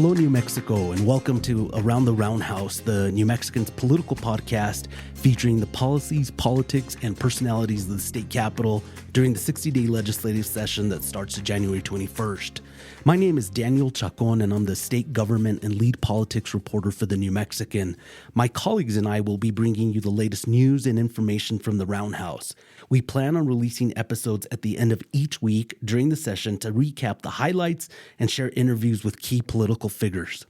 Hello, New Mexico, and welcome to Around the Roundhouse, the New Mexicans political podcast featuring the policies, politics, and personalities of the state capitol during the 60-day legislative session that starts January 21st. My name is Daniel Chacón, and I'm the state government and lead politics reporter for the New Mexican. My colleagues and I will be bringing you the latest news and information from the Roundhouse. We plan on releasing episodes at the end of each week during the session to recap the highlights and share interviews with key political figures.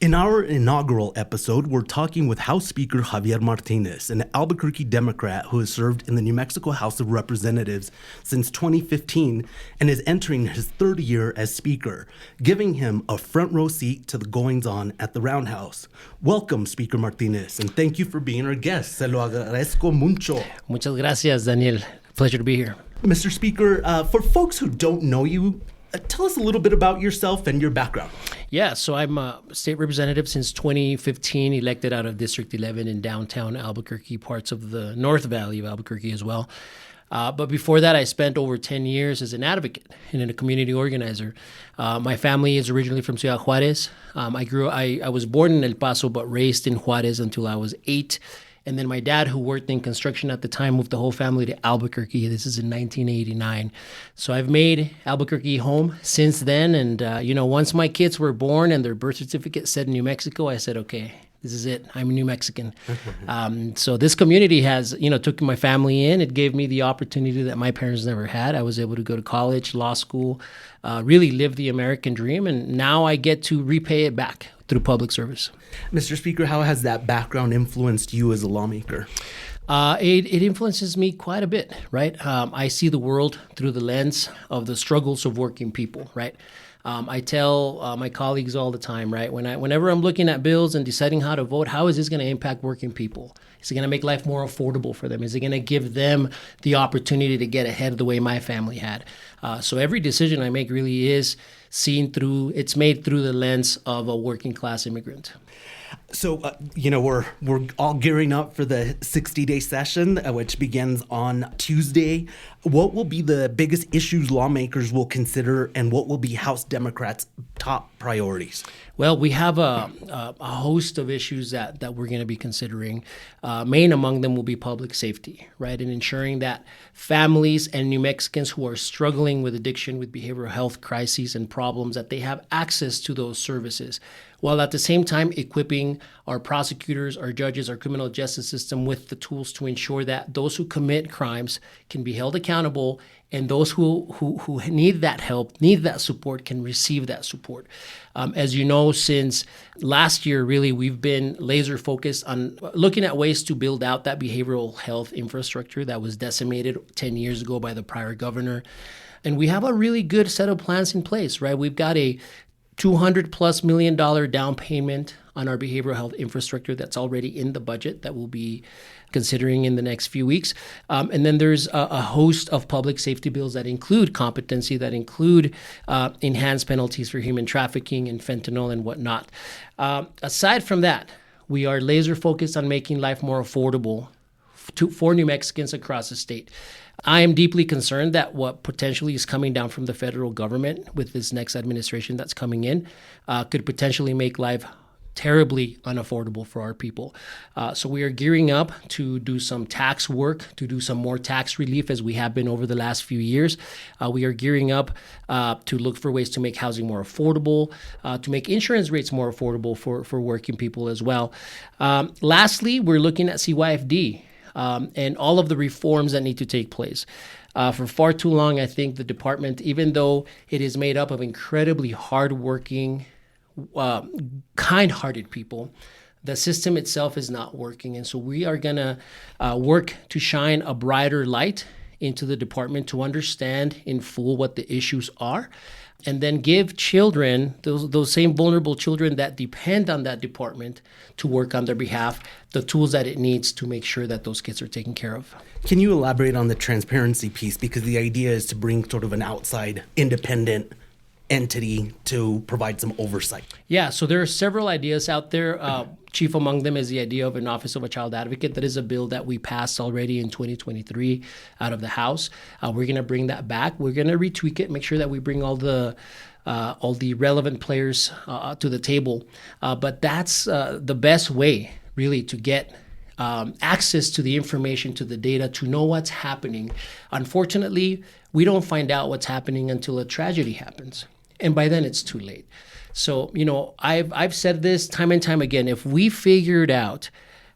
In our inaugural episode, we're talking with House Speaker Javier Martínez, an Albuquerque Democrat who has served in the New Mexico House of Representatives since 2015 and is entering his third year as Speaker, giving him a front row seat to the goings-on at the Roundhouse. Welcome, Speaker Martínez, and thank you for being our guest. Se lo agradezco mucho. Muchas gracias, Daniel. Pleasure to be here. Mr. Speaker, for folks who don't know you, tell us a little bit about yourself and your background. Yeah, so I'm a state representative since 2015, elected out of District 11 in downtown Albuquerque, parts of the North Valley of Albuquerque as well. But before that, I spent over 10 years as an advocate and a community organizer. My family is originally from Ciudad Juárez. I was born in El Paso, but raised in Juárez until I was 8. And then my dad, who worked in construction at the time, moved the whole family to Albuquerque. This is in 1989. So I've made Albuquerque home since then. And, once my kids were born and their birth certificate said New Mexico, I said, okay, this is it. I'm a New Mexican. So this community has, took my family in. It gave me the opportunity that my parents never had. I was able to go to college, law school, really live the American dream. And now I get to repay it back through public service. Mr. Speaker, how has that background influenced you as a lawmaker? It influences me quite a bit, right? I see the world through the lens of the struggles of working people, right? I tell my colleagues all the time, right? Whenever I'm looking at bills and deciding how to vote, how is this going to impact working people? Is it going to make life more affordable for them? Is it going to give them the opportunity to get ahead the way my family had? So every decision I make really is it's made through the lens of a working class immigrant. So, we're all gearing up for the 60-day session, which begins on Tuesday. What will be the biggest issues lawmakers will consider, and what will be House Democrats' top priorities? Well, we have a host of issues that we're going to be considering. Main among them will be public safety, right? And ensuring that families and New Mexicans who are struggling with addiction, with behavioral health crises and problems, that they have access to those services, while at the same time equipping our prosecutors, our judges, our criminal justice system with the tools to ensure that those who commit crimes can be held accountable, and those who need that help, need that support, can receive that support. As you know, since last year, really, we've been laser focused on looking at ways to build out that behavioral health infrastructure that was decimated 10 years ago by the prior governor. And we have a really good set of plans in place, right? We've got a $200+ million down payment on our behavioral health infrastructure that's already in the budget that we'll be considering in the next few weeks. And then there's a host of public safety bills that include competency, that include enhanced penalties for human trafficking and fentanyl and whatnot. Aside from that, we are laser focused on making life more affordable for New Mexicans across the state. I am deeply concerned that what potentially is coming down from the federal government with this next administration that's coming in could potentially make life terribly unaffordable for our people. So we are gearing up to do some tax work, to do some more tax relief as we have been over the last few years. We are gearing up to look for ways to make housing more affordable, to make insurance rates more affordable for working people as well. Lastly, we're looking at CYFD. And all of the reforms that need to take place. For far too long, I think the department, even though it is made up of incredibly hardworking, kind-hearted people, the system itself is not working. And so we are going to work to shine a brighter light into the department to understand in full what the issues are, and then give children, those same vulnerable children that depend on that department to work on their behalf, the tools that it needs to make sure that those kids are taken care of. Can you elaborate on the transparency piece? Because the idea is to bring sort of an outside, independent entity to provide some oversight. Yeah, so there are several ideas out there. Chief among them is the idea of an Office of a Child Advocate. That is a bill that we passed already in 2023 out of the House. We're going to bring that back. We're going to retweak it, make sure that we bring all the all the relevant players to the table. But that's the best way, really, to get access to the information, to the data, to know what's happening. Unfortunately, we don't find out what's happening until a tragedy happens. And by then, it's too late. So, I've said this time and time again. If we figured out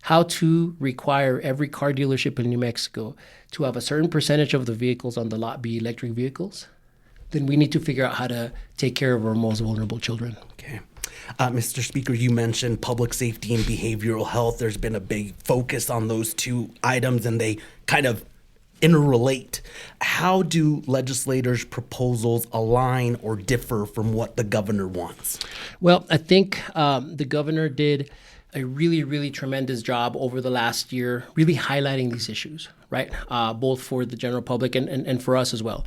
how to require every car dealership in New Mexico to have a certain percentage of the vehicles on the lot be electric vehicles, then we need to figure out how to take care of our most vulnerable children. Okay. Mr. Speaker, you mentioned public safety and behavioral health. There's been a big focus on those two items, and they kind of interrelate. How do legislators' proposals align or differ from what the governor wants? Well, I think the governor did a really, really tremendous job over the last year, really highlighting these issues, right? Both for the general public and for us as well.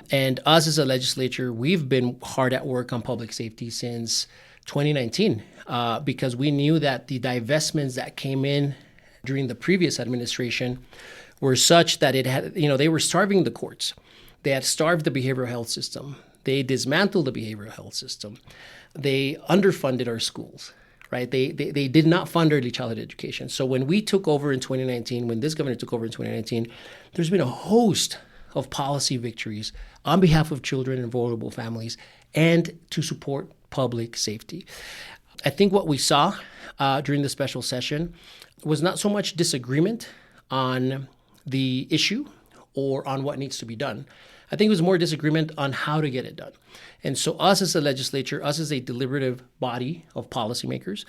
And us as a legislature, we've been hard at work on public safety since 2019 because we knew that the divestments that came in during the previous administration were such that it had, they were starving the courts. They had starved the behavioral health system. They dismantled the behavioral health system. They underfunded our schools. Right? They did not fund early childhood education. So when we took over in 2019, when this governor took over in 2019, there's been a host of policy victories on behalf of children and vulnerable families and to support public safety. I think what we saw during the special session was not so much disagreement on the issue or on what needs to be done. I think it was more disagreement on how to get it done. And so us as a legislature, us as a deliberative body of policymakers,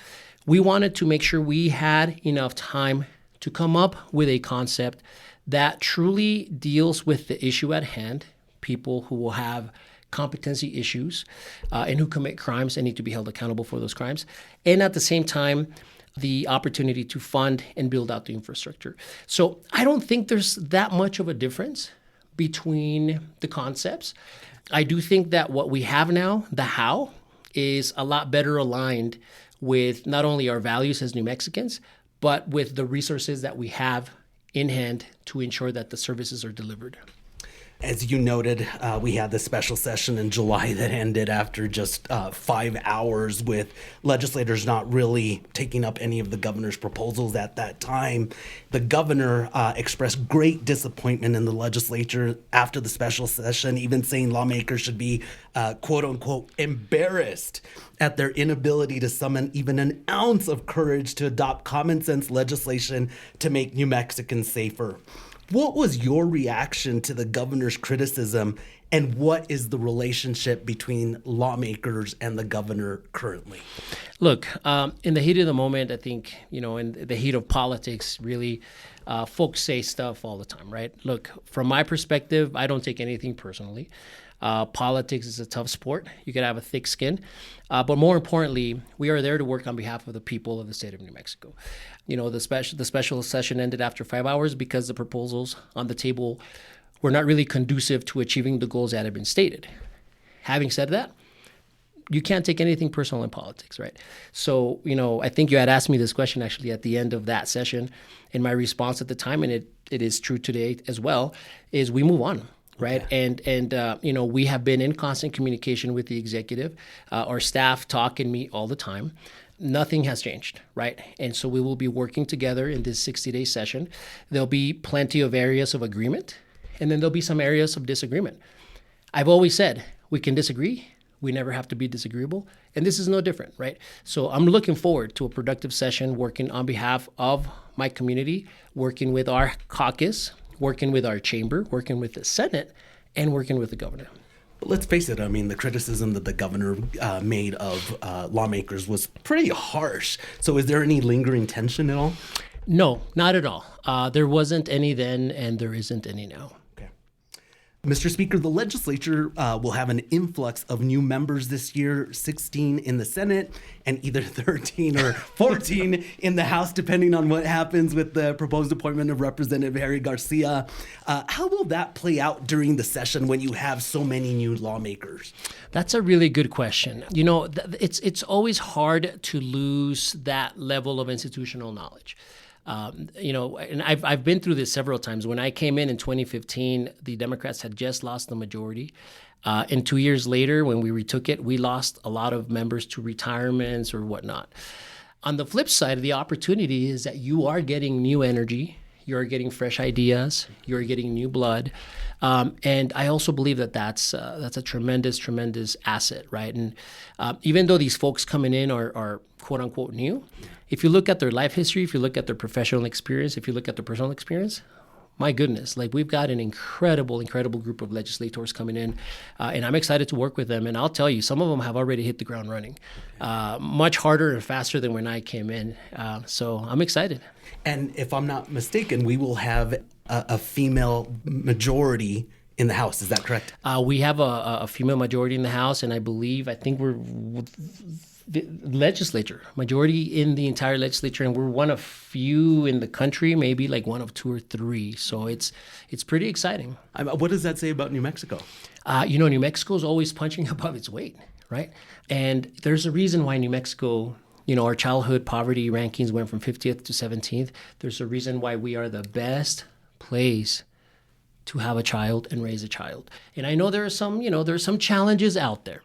we wanted to make sure we had enough time to come up with a concept that truly deals with the issue at hand, people who will have competency issues and who commit crimes and need to be held accountable for those crimes. And at the same time, the opportunity to fund and build out the infrastructure. So I don't think there's that much of a difference between the concepts. I do think that what we have now, the how, is a lot better aligned with not only our values as New Mexicans, but with the resources that we have in hand to ensure that the services are delivered. As you noted, we had the special session in July that ended after just 5 hours with legislators not really taking up any of the governor's proposals at that time. The governor expressed great disappointment in the legislature after the special session, even saying lawmakers should be, quote unquote, embarrassed at their inability to summon even an ounce of courage to adopt common sense legislation to make New Mexicans safer. What was your reaction to the governor's criticism, and what is the relationship between lawmakers and the governor currently? Look, in the heat of the moment, I think, in the heat of politics, really, folks say stuff all the time, right? Look, from my perspective, I don't take anything personally. Politics is a tough sport. You could have a thick skin. But more importantly, we are there to work on behalf of the people of the state of New Mexico. The special session ended after 5 hours because the proposals on the table were not really conducive to achieving the goals that had been stated. Having said that, you can't take anything personal in politics, right? So, I think you had asked me this question actually at the end of that session, and my response at the time, and it is true today as well, is we move on. Right. Okay. And we have been in constant communication with the executive. Our staff talk and meet all the time. Nothing has changed. Right. And so we will be working together in this 60-day session. There'll be plenty of areas of agreement, and then there'll be some areas of disagreement. I've always said we can disagree. We never have to be disagreeable. And this is no different. Right. So I'm looking forward to a productive session working on behalf of my community, working with our caucus, working with our chamber, working with the Senate, and working with the governor. But let's face it, the criticism that the governor made of lawmakers was pretty harsh. So is there any lingering tension at all? No, not at all. There wasn't any then, and there isn't any now. Mr. Speaker, the legislature will have an influx of new members this year, 16 in the Senate and either 13 or 14 in the House, depending on what happens with the proposed appointment of Representative Harry Garcia. How will that play out during the session when you have so many new lawmakers? That's a really good question. It's always hard to lose that level of institutional knowledge. And I've been through this several times. When I came in 2015, the Democrats had just lost the majority. And 2 years later, when we retook it, we lost a lot of members to retirements or whatnot. On the flip side, the opportunity is that you are getting new energy, you're getting fresh ideas, you're getting new blood. And I also believe that that's a tremendous asset, right? And even though these folks coming in are quote unquote new, if you look at their life history, if you look at their professional experience, if you look at their personal experience, my goodness, like we've got an incredible group of legislators coming in, and I'm excited to work with them. And I'll tell you, some of them have already hit the ground running, much harder and faster than when I came in. So I'm excited. And if I'm not mistaken, we will have a female majority in the House. Is that correct? We have a female majority in the House, and I think we're the legislature, majority in the entire legislature, and we're one of few in the country, maybe like one of 2 or 3. So it's pretty exciting. What does that say about New Mexico? New Mexico is always punching above its weight, right? And there's a reason why New Mexico, our childhood poverty rankings went from 50th to 17th. There's a reason why we are the best place to have a child and raise a child. And I know there are some challenges out there,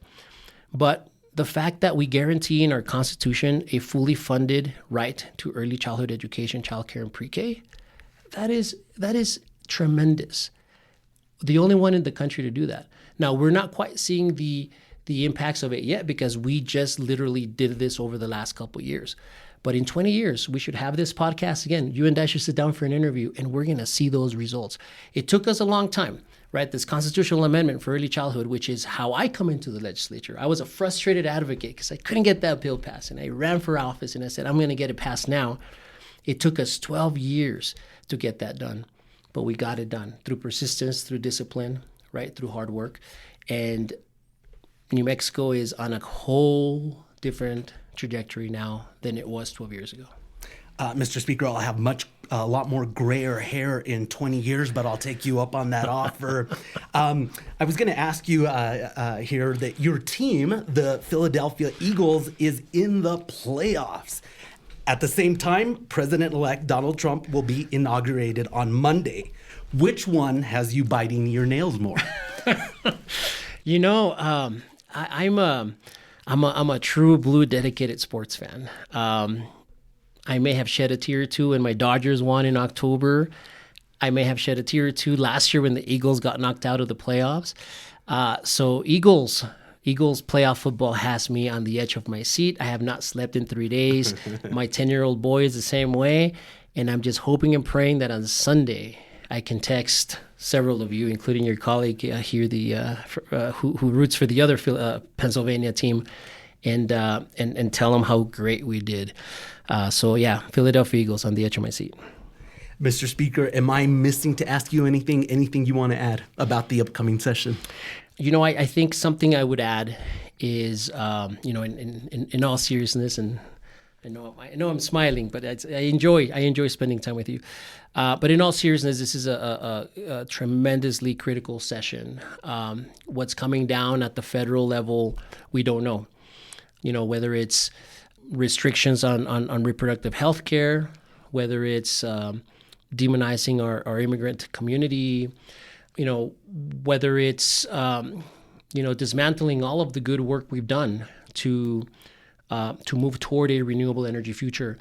but the fact that we guarantee in our Constitution a fully funded right to early childhood education, childcare, and pre-K, that is tremendous. The only one in the country to do that. Now, we're not quite seeing the impacts of it yet because we just literally did this over the last couple of years. But in 20 years, we should have this podcast again. You and I should sit down for an interview, and we're going to see those results. It took us a long time, right? This constitutional amendment for early childhood, which is how I come into the legislature. I was a frustrated advocate because I couldn't get that bill passed, and I ran for office, and I said, I'm going to get it passed now. It took us 12 years to get that done, but we got it done through persistence, through discipline, right, through hard work. And New Mexico is on a whole different trajectory now than it was 12 years ago. Mr. Speaker, I'll have a lot more grayer hair in 20 years, but I'll take you up on that offer. I was going to ask you here that your team, the Philadelphia Eagles, is in the playoffs. At the same time, President-elect Donald Trump will be inaugurated on Monday. Which one has you biting your nails more? I'm a true blue dedicated sports fan. I may have shed a tear or two when my Dodgers won in October. I may have shed a tear or two last year when the Eagles got knocked out of the playoffs. So Eagles playoff football has me on the edge of my seat. I have not slept in 3 days. My 10-year-old boy is the same way. And I'm just hoping and praying that on Sunday I can text several of you, including your colleague here, who roots for the other Pennsylvania team, and tell them how great we did. Philadelphia Eagles on the edge of my seat. Mr. Speaker, am I missing to ask you anything you want to add about the upcoming session? I think something I would add is, in all seriousness, and I know I'm smiling, but I enjoy spending time with you. But in all seriousness, this is a tremendously critical session. What's coming down at the federal level, we don't know. Whether it's restrictions on reproductive health care, whether it's demonizing our immigrant community, whether it's dismantling all of the good work we've done to move toward a renewable energy future.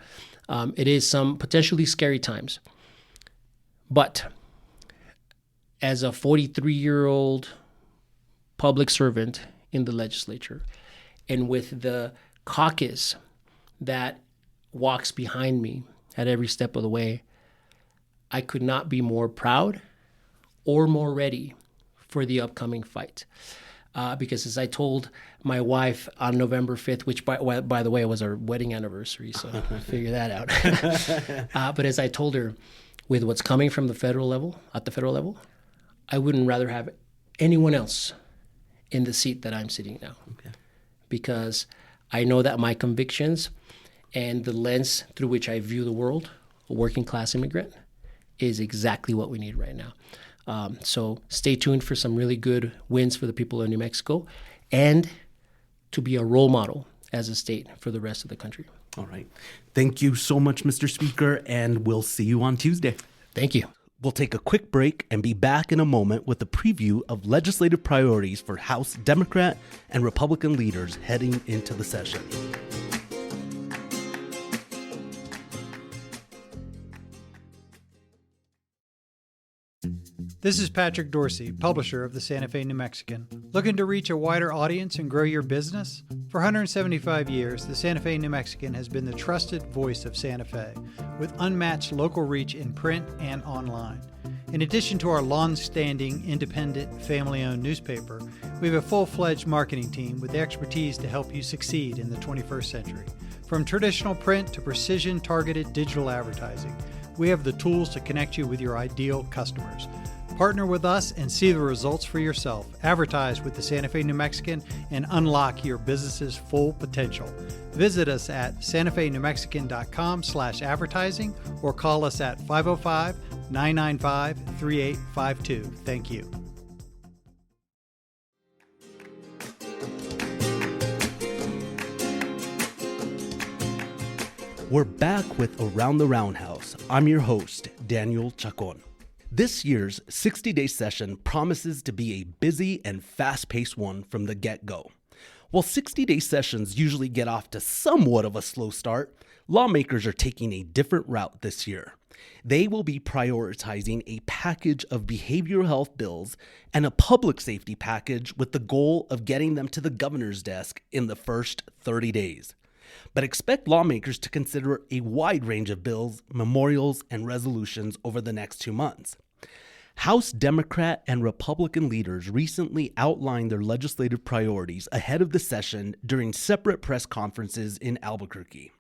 It is some potentially scary times. But as a 43-year-old public servant in the legislature, and with the caucus that walks behind me at every step of the way, I could not be more proud or more ready for the upcoming fight. Because as I told my wife on November 5th, which by the way was our wedding anniversary, so figure that out. But as I told her, with what's coming from at the federal level, I wouldn't rather have anyone else in the seat that I'm sitting now. Okay. Because I know that my convictions and the lens through which I view the world, a working class immigrant, is exactly what we need right now. So stay tuned for some really good wins for the people of New Mexico and to be a role model as a state for the rest of the country. All right. Thank you so much, Mr. Speaker, and we'll see you on Tuesday. Thank you. We'll take a quick break and be back in a moment with a preview of legislative priorities for House Democrat and Republican leaders heading into the session. This is Patrick Dorsey, publisher of the Santa Fe New Mexican. Looking to reach a wider audience and grow your business? For 175 years, the Santa Fe New Mexican has been the trusted voice of Santa Fe, with unmatched local reach in print and online. In addition to our long-standing, independent, family-owned newspaper, we have a full-fledged marketing team with the expertise to help you succeed in the 21st century. From traditional print to precision-targeted digital advertising, we have the tools to connect you with your ideal customers. Partner with us and see the results for yourself. Advertise with the Santa Fe New Mexican and unlock your business's full potential. Visit us at santafenewmexican.com/advertising or call us at 505-995-3852. Thank you. We're back with Around the Roundhouse. I'm your host, Daniel Chacón. This year's 60-day session promises to be a busy and fast-paced one from the get-go. While 60-day sessions usually get off to somewhat of a slow start, lawmakers are taking a different route this year. They will be prioritizing a package of behavioral health bills and a public safety package with the goal of getting them to the governor's desk in the first 30 days. But expect lawmakers to consider a wide range of bills, memorials, and resolutions over the next 2 months. House Democrat and Republican leaders recently outlined their legislative priorities ahead of the session during separate press conferences in Albuquerque.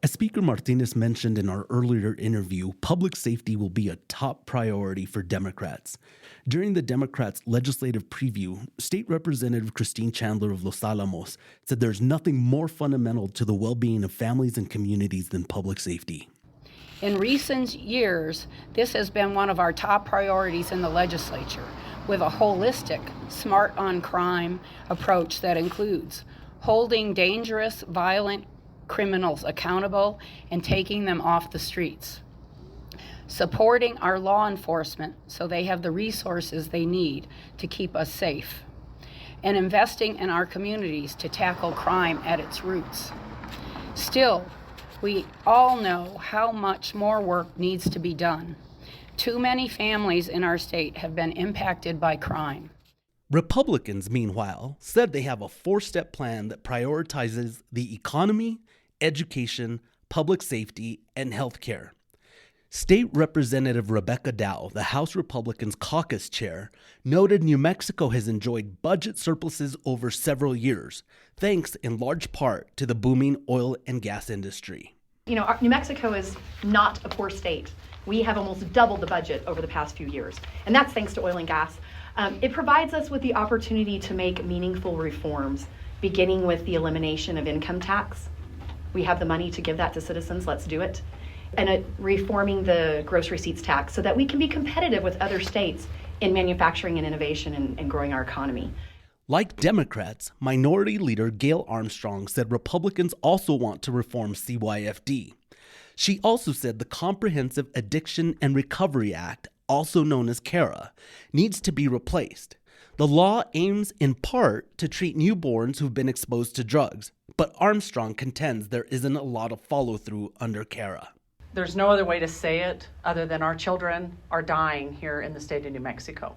As Speaker Martínez mentioned in our earlier interview, public safety will be a top priority for Democrats. During the Democrats' legislative preview, State Representative Christine Chandler of Los Alamos said there's nothing more fundamental to the well-being of families and communities than public safety. In recent years, this has been one of our top priorities in the legislature, with a holistic, smart on crime approach that includes holding dangerous, violent criminals accountable and taking them off the streets, supporting our law enforcement so they have the resources they need to keep us safe, and investing in our communities to tackle crime at its roots. Still, we all know how much more work needs to be done. Too many families in our state have been impacted by crime. Republicans, meanwhile, said they have a 4-step plan that prioritizes the economy, education, public safety, and health care. State Representative Rebecca Dow, the House Republicans caucus chair, noted New Mexico has enjoyed budget surpluses over several years, thanks in large part to the booming oil and gas industry. You know, New Mexico is not a poor state. We have almost doubled the budget over the past few years, and that's thanks to oil and gas. It provides us with the opportunity to make meaningful reforms, beginning with the elimination of income tax. We have the money to give that to citizens, let's do it. And reforming the gross receipts tax so that we can be competitive with other states in manufacturing and innovation and growing our economy. Like Democrats, Minority Leader Gail Armstrong said Republicans also want to reform CYFD. She also said the Comprehensive Addiction and Recovery Act, also known as CARA, needs to be replaced. The law aims in part to treat newborns who've been exposed to drugs, but Armstrong contends there isn't a lot of follow-through under CARA. There's no other way to say it other than our children are dying here in the state of New Mexico.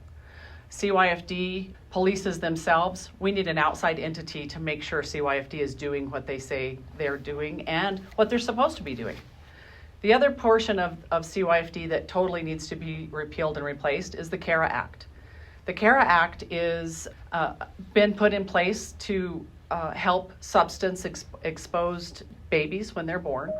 CYFD polices themselves. We need an outside entity to make sure CYFD is doing what they say they're doing and what they're supposed to be doing. The other portion of CYFD that totally needs to be repealed and replaced is the CARA Act. The CARA Act is been put in place to help substance-exposed babies when they're born.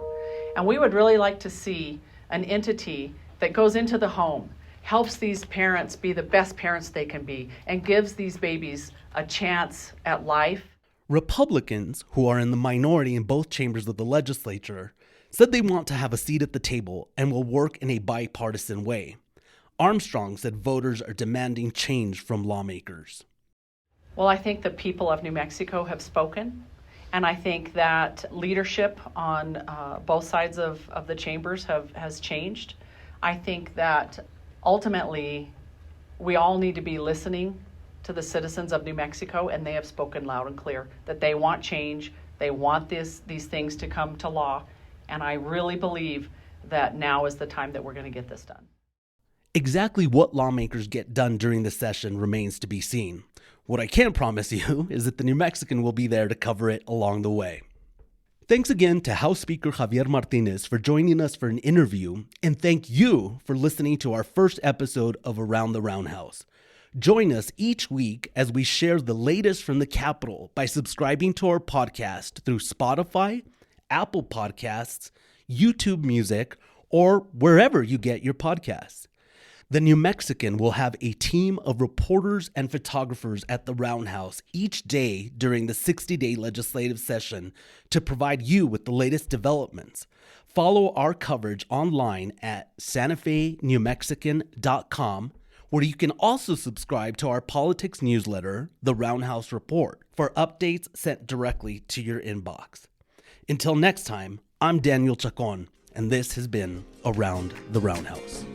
And we would really like to see an entity that goes into the home, helps these parents be the best parents they can be, and gives these babies a chance at life. Republicans, who are in the minority in both chambers of the legislature, said they want to have a seat at the table and will work in a bipartisan way. Armstrong said voters are demanding change from lawmakers. Well, I think the people of New Mexico have spoken, And I think that leadership on both sides of the chambers has changed. I think that ultimately we all need to be listening to the citizens of New Mexico, and they have spoken loud and clear that they want change, they want these things to come to law, and I really believe that now is the time that we're going to get this done. Exactly what lawmakers get done during the session remains to be seen. What I can promise you is that the New Mexican will be there to cover it along the way. Thanks again to House Speaker Javier Martínez for joining us for an interview, and thank you for listening to our first episode of Around the Roundhouse. Join us each week as we share the latest from the Capitol by subscribing to our podcast through Spotify, Apple Podcasts, YouTube Music, or wherever you get your podcasts. The New Mexican will have a team of reporters and photographers at the Roundhouse each day during the 60-day legislative session to provide you with the latest developments. Follow our coverage online at santafenewmexican.com, where you can also subscribe to our politics newsletter, The Roundhouse Report, for updates sent directly to your inbox. Until next time, I'm Daniel Chacón, and this has been Around the Roundhouse.